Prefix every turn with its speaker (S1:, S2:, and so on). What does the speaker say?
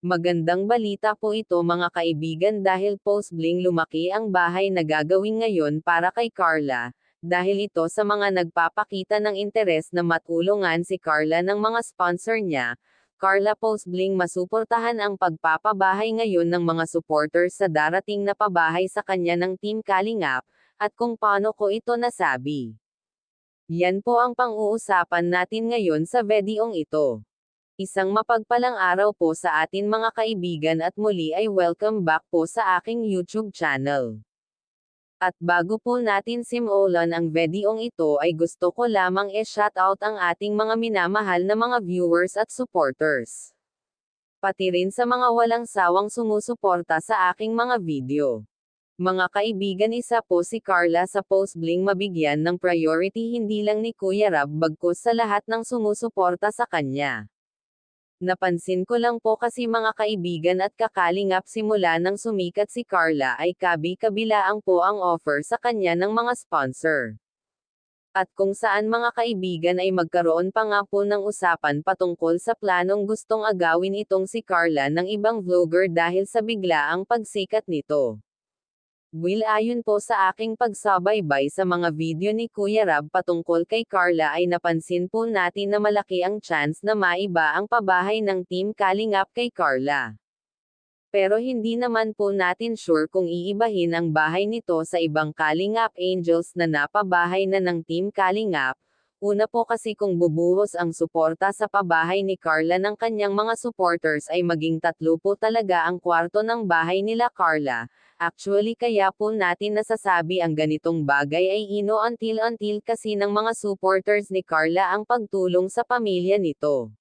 S1: Magandang balita po ito mga kaibigan dahil post-bling lumaki ang bahay na gagawin ngayon para kay Carla, dahil ito sa mga nagpapakita ng interes na matulungan si Carla ng mga sponsor niya. Carla Post-bling masuportahan ang pagpapabahay ngayon ng mga supporters sa darating na pabahay sa kanya ng Team Kalingap, at kung paano ko ito nasabi. Yan po ang pang-uusapan natin ngayon sa videong ito. Isang mapagpalang araw po sa atin mga kaibigan at muli ay welcome back po sa aking YouTube channel. At bago po natin simulan ang videong ito ay gusto ko lamang shoutout ang ating mga minamahal na mga viewers at supporters. Pati rin sa mga walang sawang sumusuporta sa aking mga video. Mga kaibigan, isa po si Carla sa post-bling mabigyan ng priority hindi lang ni Kuya Rab bagkus sa lahat ng sumusuporta sa kanya. Napansin ko lang po kasi mga kaibigan at kakalingap simula nang sumikat si Carla ay kabi-kabilaang po ang offer sa kanya ng mga sponsor. At kung saan mga kaibigan ay magkaroon pa nga po ng usapan patungkol sa planong gustong agawin itong si Carla ng ibang vlogger dahil sa biglaang pagsikat nito. Ayon po sa aking pagsabaybay sa mga video ni Kuya Rab patungkol kay Carla ay napansin po natin na malaki ang chance na maiba ang pabahay ng Team Kalingap kay Carla. Pero hindi naman po natin sure kung iibahin ang bahay nito sa ibang Kalingap Angels na napabahay na ng Team Kalingap. Una po kasi kung bubuhos ang suporta sa pabahay ni Carla ng kanyang mga supporters ay maging 3 po talaga ang kwarto ng bahay nila Carla. Actually kaya po natin nasasabi ang ganitong bagay ay until kasi ng mga supporters ni Carla ang pagtulong sa pamilya nito.